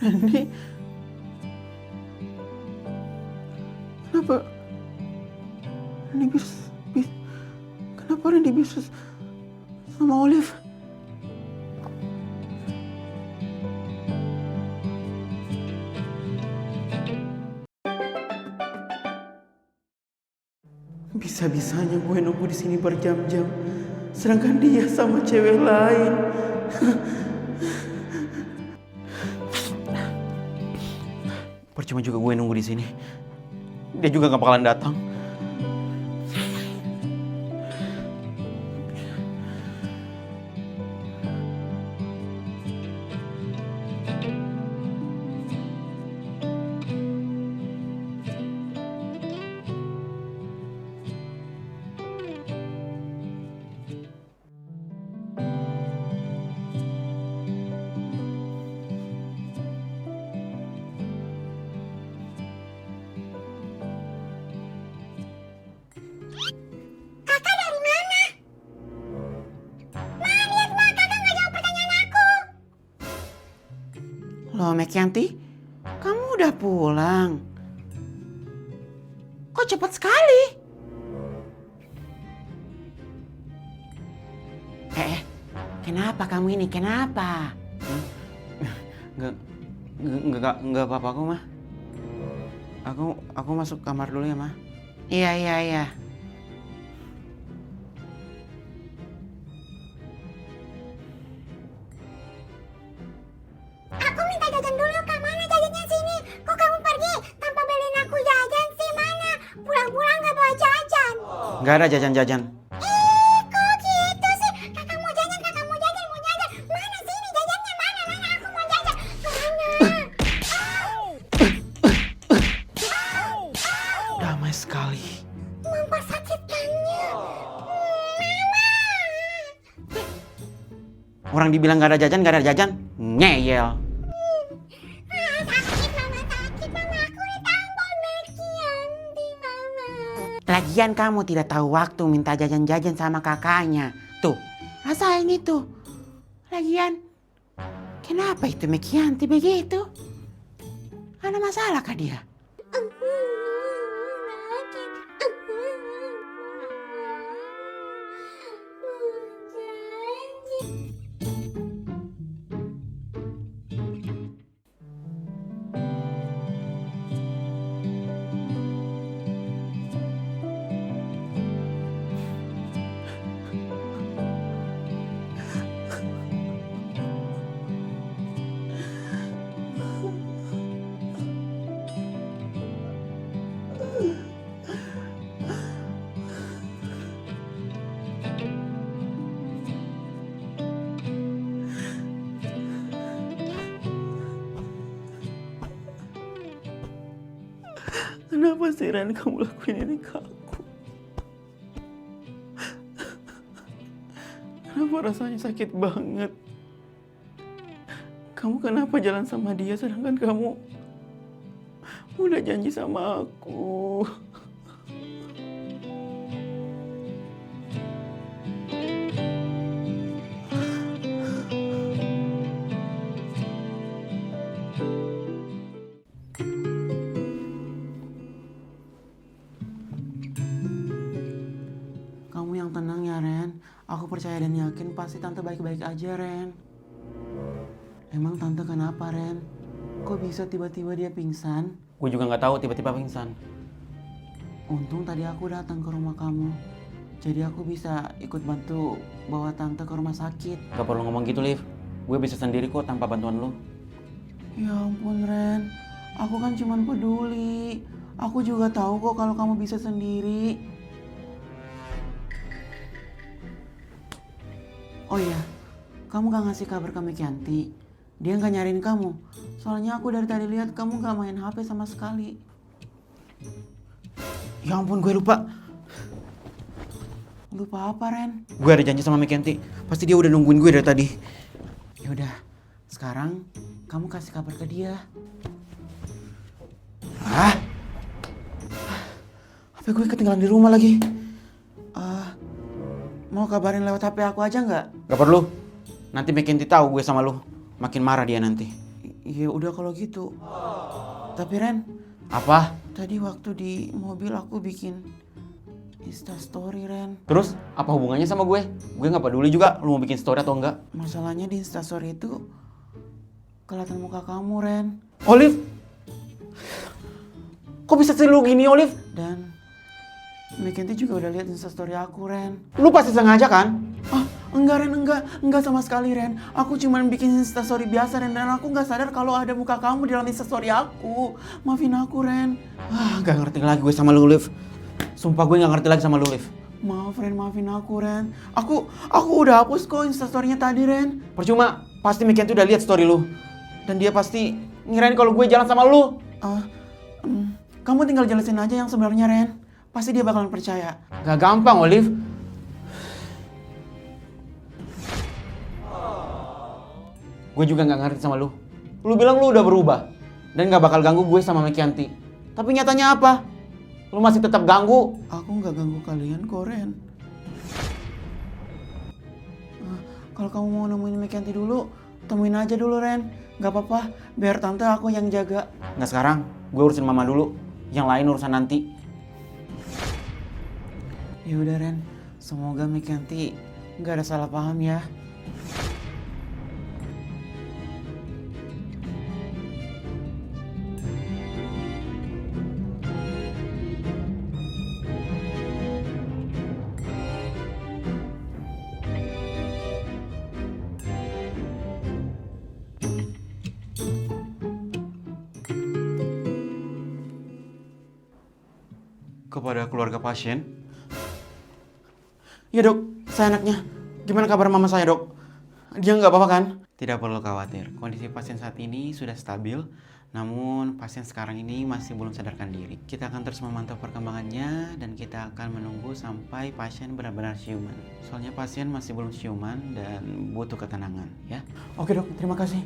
Randy, kenapa Randy kenapa Randy bisa sama Olive? Bisa-bisanya gue nunggu di sini berjam-jam, sedangkan dia sama cewek lain. Percuma juga gue nunggu di sini. Dia juga gak bakalan datang. Loh, Mekyanti, kamu udah pulang? Kok cepat sekali? Kenapa kamu ini? Kenapa? Enggak apa-apa aku, mah. Aku masuk kamar dulu ya, mah. Iya. Aku minta jajan dulu, Kak. Mana jajannya sini? Kok kamu pergi tanpa beliin aku jajan sih? Mana? Pulang-pulang gak bawa jajan. Nggak ada jajan-jajan. Kok gitu sih? Kakak mau jajan, mau jajan. Mana sini jajannya? Mana? Aku mau jajan. Mana? Damai sekali. Mempersakitkannya. Orang dibilang nggak ada jajan, ngeyel. Sakit, Mama. Aku ditambal Mekyanti, Mama. Lagian kamu tidak tahu waktu minta jajan-jajan sama kakaknya. Tuh, rasain itu. Lagian, kenapa itu Mekyanti begitu? Ada masalah kah dia? Kenapa sih Ren kamu lakuin ini ke aku? Kenapa rasanya sakit banget? Kamu kenapa jalan sama dia sedangkan kamu udah janji sama aku? Kamu yang tenang ya, Ren. Aku percaya dan yakin pasti Tante baik-baik aja, Ren. Emang Tante kenapa, Ren? Kok bisa tiba-tiba dia pingsan? Gue juga nggak tahu tiba-tiba pingsan. Untung tadi aku datang ke rumah kamu. Jadi aku bisa ikut bantu bawa Tante ke rumah sakit. Gak perlu ngomong gitu, Liv. Gue bisa sendiri kok tanpa bantuan lo. Ya ampun, Ren. Aku kan cuman peduli. Aku juga tahu kok kalau kamu bisa sendiri. Oh iya, kamu gak ngasih kabar ke Mekyanti. Dia gak nyariin kamu. Soalnya aku dari tadi lihat kamu gak main HP sama sekali. Ya ampun, gue lupa. Lupa apa, Ren? Gue ada janji sama Mekyanti. Pasti dia udah nungguin gue dari tadi. Ya udah, sekarang kamu kasih kabar ke dia. HP gue ketinggalan di rumah lagi. Mau kabarin lewat HP aku aja nggak? Gak perlu. Nanti Mekyanti tahu gue sama lu. Makin marah dia nanti. Ya udah kalau gitu. Tapi Ren, Apa? tadi waktu di mobil aku bikin Instastory Ren. Terus apa hubungannya sama gue? Gue nggak peduli juga lu mau bikin story atau enggak. Masalahnya di Instastory itu kelihatan muka kamu Ren. Olive, kok bisa sih lu gini Olive? Dan Mekanti juga udah lihat Instastory aku Ren. Lu pasti sengaja kan? Ah, enggak Ren, enggak sama sekali Ren. Aku cuman bikin Instastory biasa Ren, dan aku nggak sadar kalau ada muka kamu di dalam Instastory aku. Maafin aku Ren. Gak ngerti lagi gue sama lu Olive. Sumpah gue gak ngerti lagi sama lu Olive. Maaf Ren, maafin aku Ren. Aku udah hapus kok Instastory-nya tadi Ren. Percuma, pasti Mekan tuh udah lihat story lu. Dan dia pasti ngirain kalau gue jalan sama lu. Kamu tinggal jelasin aja yang sebenarnya Ren. Pasti dia bakalan percaya. Gak gampang Olive. Gue juga gak ngerti sama lu. Lu bilang lu udah berubah. Dan gak bakal ganggu gue sama Mekianti. Tapi nyatanya apa? Lu masih tetap ganggu. Aku nggak ganggu kalian kok Ren. Kalau kamu mau nemuin Mekanti dulu, temuin aja dulu Ren. Gak apa-apa, biar tante aku yang jaga. Nggak sekarang, gue urusin mama dulu. Yang lain urusan nanti. Ya udah Ren, semoga Mekanti nggak ada salah paham ya. Kepada keluarga pasien. Ya dok, saya anaknya. Gimana kabar mama saya dok? Dia nggak apa-apa kan? Tidak perlu khawatir, kondisi pasien saat ini sudah stabil. Namun pasien sekarang ini masih belum sadarkan diri. Kita akan terus memantau perkembangannya dan kita akan menunggu sampai pasien benar-benar siuman. Soalnya pasien masih belum siuman dan butuh ketenangan, ya. Oke dok, terima kasih.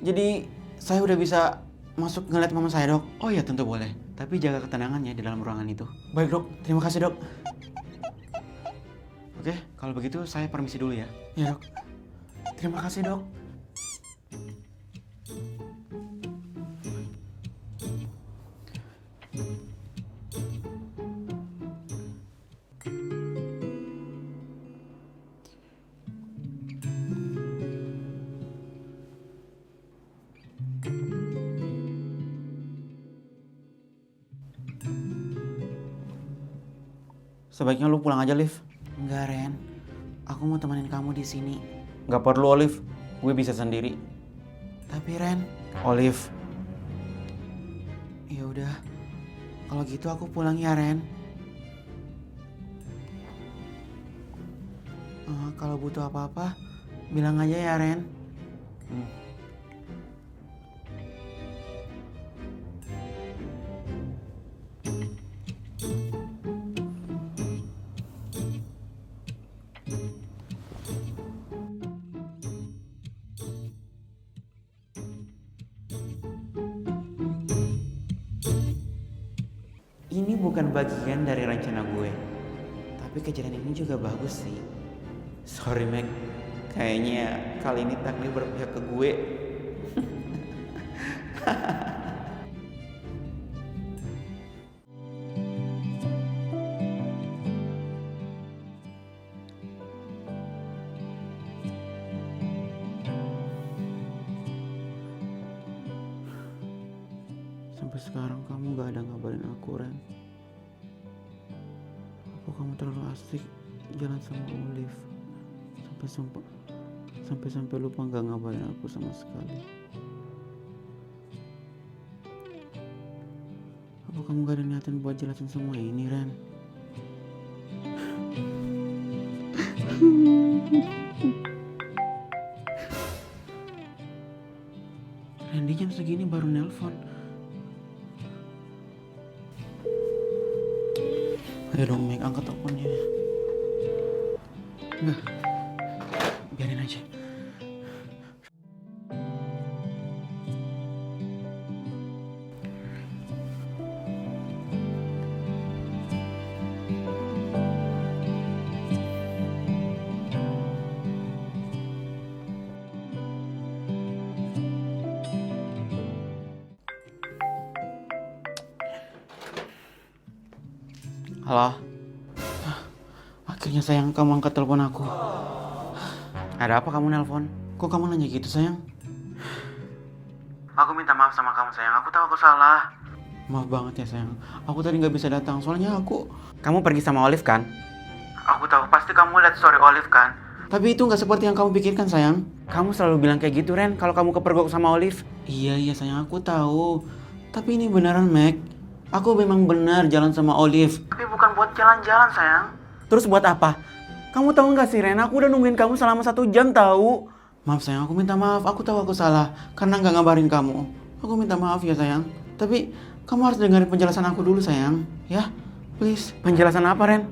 Jadi saya udah bisa masuk ngeliat mama saya dok. Oh ya tentu boleh, tapi jaga ketenangannya di dalam ruangan itu. Baik dok, terima kasih dok. Oke, kalau begitu saya permisi dulu ya. Ya dok, terima kasih dok. Sebaiknya lu pulang aja, Liv. Enggak Ren, aku mau temenin kamu di sini. Gak perlu, Olive. Gue bisa sendiri. Tapi Ren, Olive, ya udah. Kalau gitu aku pulang ya Ren. Kalau butuh apa-apa, bilang aja ya Ren. Ini bukan bagian dari rencana gue. Tapi kejadian ini juga bagus sih. sorry Meg. Kayaknya kali ini takdir berpihak ke gue. Sampai sekarang kamu gak ada ngabarin aku Ren. Apa kamu terlalu asik jalan sama Olive sampai lupa gak ngabarin aku sama sekali. Apa kamu gak ada niatan buat jelasin semua ini Ren? Randy jam segini baru nelpon. Ayo dong Meg, angkat teleponnya. Enggak, biarin aja. Halo? Akhirnya sayang kamu angkat telepon aku. Ada apa kamu nelpon? Kok kamu nanya gitu sayang? Aku minta maaf sama kamu sayang, aku tahu aku salah. Maaf banget ya sayang, aku tadi nggak bisa datang soalnya aku... Kamu pergi sama Olive kan? Aku tahu, pasti kamu lihat story Olive kan? Tapi itu nggak seperti yang kamu pikirkan sayang. Kamu selalu bilang kayak gitu Ren, kalau kamu kepergok sama Olive. Iya sayang, aku tahu. Tapi ini beneran Meg. Aku memang benar jalan sama Olive. Tapi bukan buat jalan-jalan sayang. Terus buat apa? Kamu tahu nggak sih Ren, aku udah nungguin kamu selama 1 jam tahu. Maaf sayang, aku minta maaf. Aku tahu aku salah karena nggak ngabarin kamu. Aku minta maaf ya sayang. Tapi kamu harus dengerin penjelasan aku dulu sayang. Ya, please. Penjelasan apa Ren?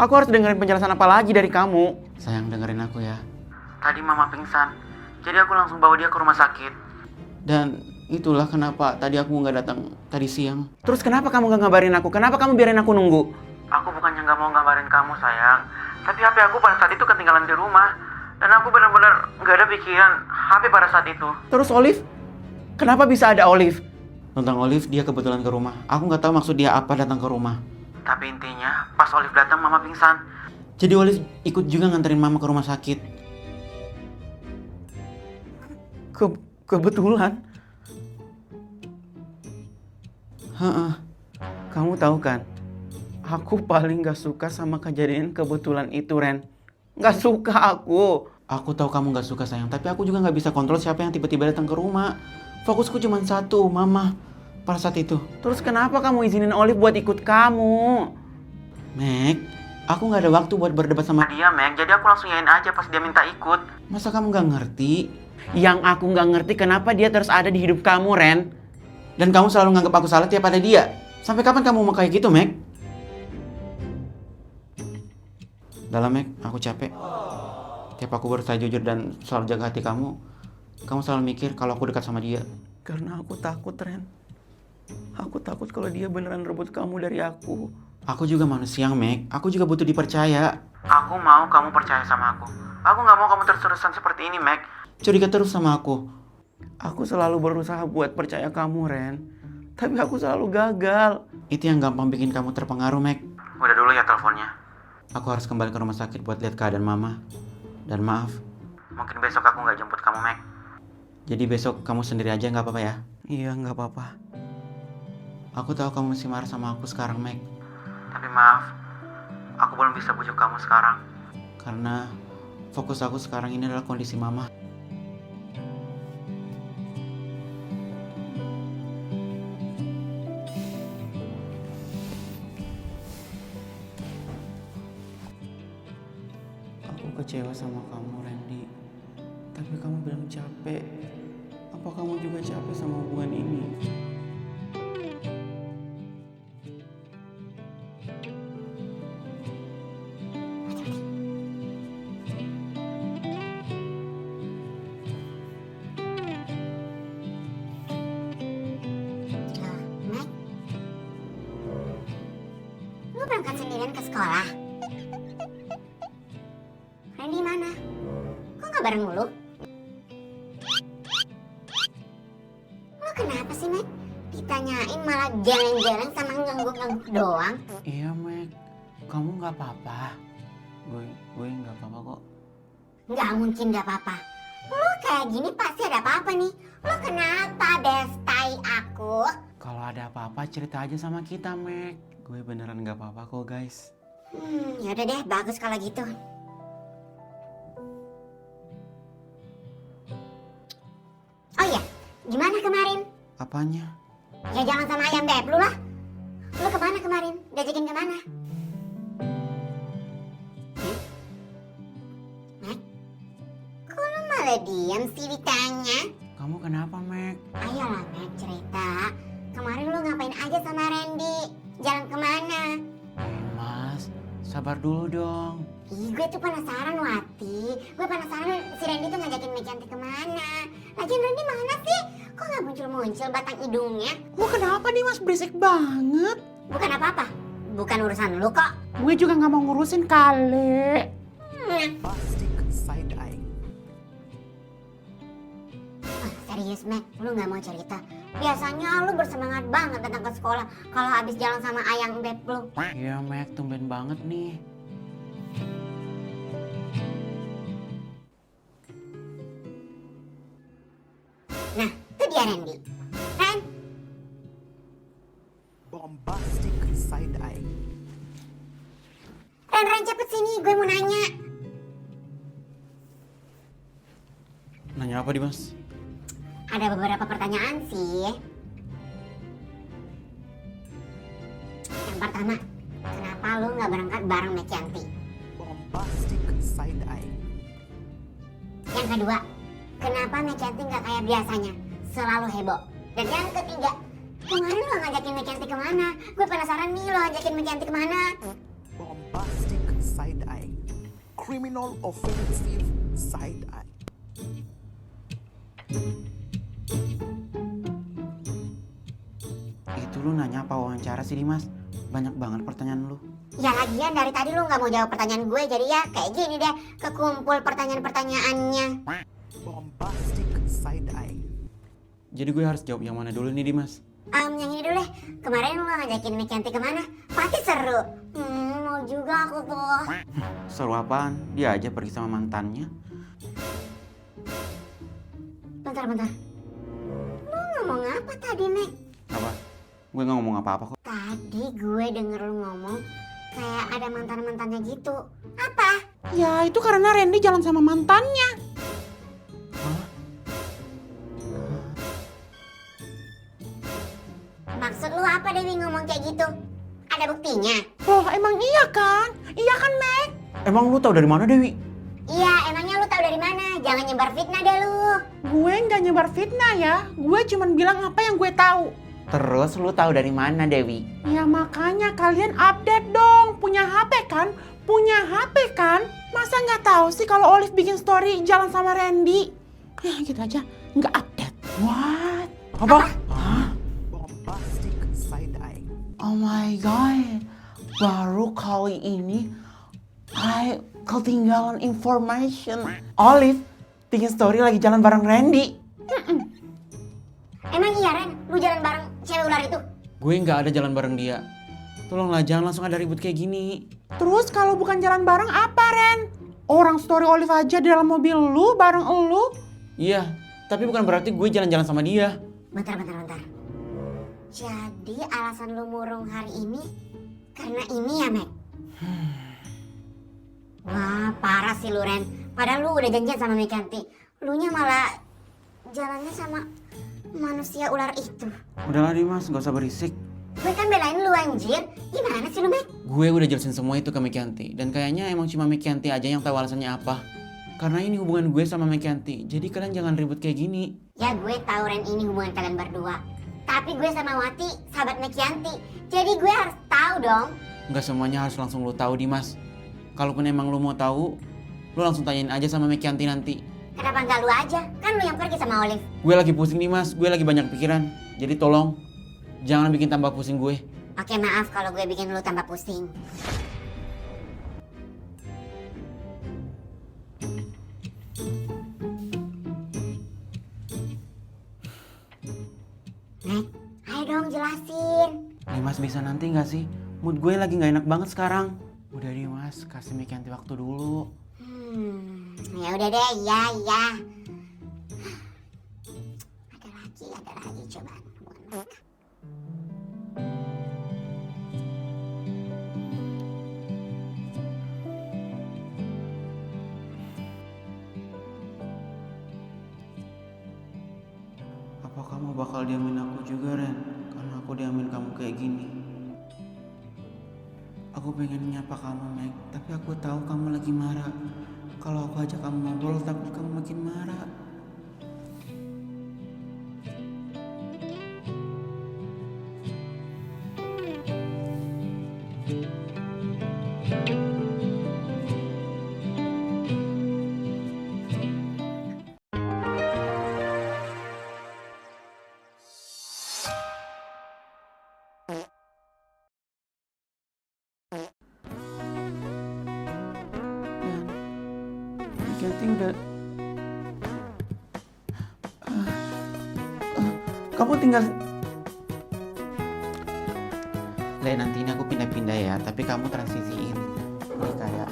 Aku harus dengerin penjelasan apa lagi dari kamu? Sayang, dengerin aku ya. Tadi mama pingsan, jadi aku langsung bawa dia ke rumah sakit. Dan itulah kenapa tadi aku nggak datang tadi siang. Terus kenapa kamu nggak ngabarin aku? Kenapa kamu biarin aku nunggu? Aku bukannya nggak mau ngabarin kamu sayang, tapi HP aku pada saat itu ketinggalan di rumah. Dan aku benar-benar nggak ada pikiran HP pada saat itu. Terus Olive? Kenapa bisa ada Olive? Tentang Olive, dia kebetulan ke rumah. Aku nggak tahu maksud dia apa datang ke rumah. Tapi intinya, pas Olive datang, mama pingsan. Jadi Olive ikut juga nganterin mama ke rumah sakit. Kebetulan? Heeh. Kamu tahu kan? Aku paling gak suka sama kejadian kebetulan itu, Ren. Gak suka aku. Aku tahu kamu gak suka sayang, tapi aku juga gak bisa kontrol siapa yang tiba-tiba datang ke rumah. Fokusku cuma satu, mama. Pada saat itu. Terus kenapa kamu izinin Olive buat ikut kamu? Meg, aku gak ada waktu buat berdebat sama dia, Meg. Jadi aku langsung yain aja pas dia minta ikut. Masa kamu gak ngerti? Yang aku gak ngerti kenapa dia terus ada di hidup kamu, Ren. Dan kamu selalu nganggap aku salah tiap ada dia. Sampai kapan kamu mau kayak gitu, Meg? Dalam Meg, aku capek. Tiap aku berusaha jujur dan selalu jaga hati kamu selalu mikir kalau aku dekat sama dia. Karena aku takut, Ren. Aku takut kalau dia beneran rebut kamu dari aku. Aku juga manusia, Meg. Aku juga butuh dipercaya. Aku mau kamu percaya sama aku. Aku gak mau kamu terus-terusan seperti ini, Meg. Curiga terus sama aku. Aku selalu berusaha buat percaya kamu, Ren. Tapi aku selalu gagal. Itu yang gampang bikin kamu terpengaruh, Meg. Udah dulu ya teleponnya. Aku harus kembali ke rumah sakit buat lihat keadaan mama. Dan maaf, mungkin besok aku gak jemput kamu, Meg. Jadi besok kamu sendiri aja gak apa-apa ya? Iya, gak apa-apa. Aku tahu kamu masih marah sama aku sekarang, Meg. Tapi maaf, aku belum bisa bujuk kamu sekarang. Karena fokus aku sekarang ini adalah kondisi mama. Aku kecewa sama kamu, Randy. Tapi kamu bilang capek. Apa kamu juga capek sama hubungan ini? Meg, lu berangkat sendirian ke sekolah? Randy mana? Kok gak bareng lu? Lu kenapa sih, Meg? Ditanyain malah geleng-geleng sama ngangguk-ngangguk doang. Iya, Meg. Kamu gak apa-apa. Gue gak apa-apa kok. Gak mungkin gak apa-apa. Lu kayak gini pasti ada apa-apa nih. Lu kenapa bestai aku? Kalau ada apa-apa cerita aja sama kita, Meg. Gue beneran gak apa-apa kok, guys. Yaudah deh, bagus kalau gitu. Oh iya, gimana kemarin? Apanya? Ya jangan sama ayam beb lu lah. Lu kemana kemarin? Diajakin kemana? Meg? Kok lu malah diam sih ditanya? Kamu kenapa, Meg? Ayolah Meg, cerita. Kemarin lu ngapain aja sama Randy? Jalan kemana? Mas, sabar dulu dong. Ih, gue tuh penasaran, Wati. Gue penasaran si Randy tuh ngajakin Meg Cantik kemana. Lagian Randy mana sih? Kok gak muncul-muncul batang hidungnya? Lu kenapa nih Mas, berisik banget? Bukan apa-apa. Bukan urusan lu kok. Gue juga gak mau ngurusin kali. Plastic side eye. Serius, Meg? Lu gak mau cerita? Biasanya lu bersemangat banget datang ke sekolah kalau habis jalan sama ayang beb lu. Iya Meg, tumben banget nih. Nah, itu dia Randy. Ren, Bombastic side eye. Ren cepet sini, gue mau nanya. Nanya apa Dimas? Ada beberapa pertanyaan sih. Yang pertama, kenapa lu nggak berangkat bareng Mekianti? Bombastic side eye. Yang kedua, kenapa Mekianti nggak kayak biasanya, selalu heboh? Dan yang ketiga, kemarin lo ngajakin Mekianti kemana? Gue penasaran nih lo ngajakin Mekianti kemana? Bombastic side eye. Criminal offensive side eye. Itu lu nanya apa wawancara sih Dimas? Banyak banget pertanyaan lu. Ya lagian dari tadi lu nggak mau jawab pertanyaan gue, jadi ya kayak gini deh, kekumpul pertanyaan-pertanyaannya. Bombastic side eye. Jadi gue harus jawab yang mana dulu nih Dimas? Yang ini dulu deh, kemarin lu ngajakin Mekianti kemana? Pasti seru. Mau juga aku tuh. Seru apaan? Dia aja pergi sama mantannya. Bentar. Lu ngomong apa tadi, Mek? Apa? Gue gak ngomong apa-apa kok. Tadi gue denger lu ngomong kayak ada mantan-mantannya gitu. Apa? Ya itu karena Randy jalan sama mantannya. Hah? Maksud lu apa Dewi ngomong kayak gitu? Ada buktinya? Loh emang iya kan? Iya kan Meg? Emang lu tahu dari mana Dewi? Iya, emangnya lu tahu dari mana? Jangan nyebar fitnah deh lu. Gue nggak nyebar fitnah ya. Gue cuman bilang apa yang gue tahu. Terus lu tahu dari mana Dewi? Ya makanya kalian update dong. Punya HP kan? Punya HP kan? Masa nggak tahu sih kalau Olive bikin story jalan sama Randy? Ya gitu aja, nggak update. What? Apa? Hah? Bombastic side eye. Oh my god. Baru kali ini I ketinggalan information. Olive bikin story lagi jalan bareng Randy. Emang iya Ren, lu jalan bareng cewek ular itu? Gue nggak ada jalan bareng dia. Tolonglah jangan langsung ada ribut kayak gini. Terus kalau bukan jalan bareng apa Ren? Orang story Olive aja di dalam mobil lu bareng lu. Iya, tapi bukan berarti gue jalan-jalan sama dia. Bentar. Jadi alasan lu murung hari ini karena ini ya, Mek? Wah, parah sih lu, Ren. Padahal lu udah janjian sama Mekianti. Lunya malah jalannya sama manusia ular itu. Udahlah Dimas, gak usah berisik. Gue kan belain lu anjir. Gimana sih lu, Mek? Gue udah jelasin semua itu ke Mekianti. Dan kayaknya emang cuma Mekianti aja yang tahu alasannya apa. Karena ini hubungan gue sama Mekianti. Jadi kalian jangan ribut kayak gini. Ya gue tahu Ren ini hubungan kalian berdua. Tapi gue sama Wati sahabat Mekianti. Jadi gue harus tahu dong. Gak semuanya harus langsung lu tahu Dimas. Kalaupun emang lu mau tahu, lu langsung tanyain aja sama Mekianti nanti. Kenapa nggak lu aja? Kan lu yang pergi sama Olive. Gue lagi pusing Dimas, gue lagi banyak pikiran. Jadi tolong, jangan bikin tambah pusing gue. Oke, maaf kalau gue bikin lu tambah pusing. Nek, ayo dong jelasin. Dimas bisa nanti gak sih? Mood gue lagi gak enak banget sekarang. Udah Dimas, kasih Mekianti waktu dulu. Ya udah deh, ya. Ada lagi coba. Apa kamu bakal diamin aku juga Ren? Karena aku diamin kamu kayak gini. Aku pengen nyapa kamu Meg, tapi aku tahu kamu lagi marah. Kalau aku ajak kamu ngobrol, takut kamu makin marah. Mekianti udah Kamu tinggal... Le, nanti ini aku pindah-pindah ya, tapi kamu transisiin. Ini kayak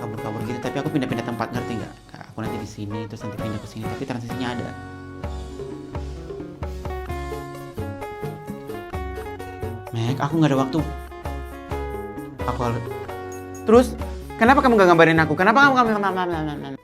kabur-kabur gitu, tapi aku pindah-pindah tempat, ngerti nggak? Kayak aku nanti di sini, terus nanti pindah ke sini, tapi transisinya ada. Meg, aku nggak ada waktu. Aku harus... Terus, kenapa kamu gak gambarin aku? Kenapa kamu...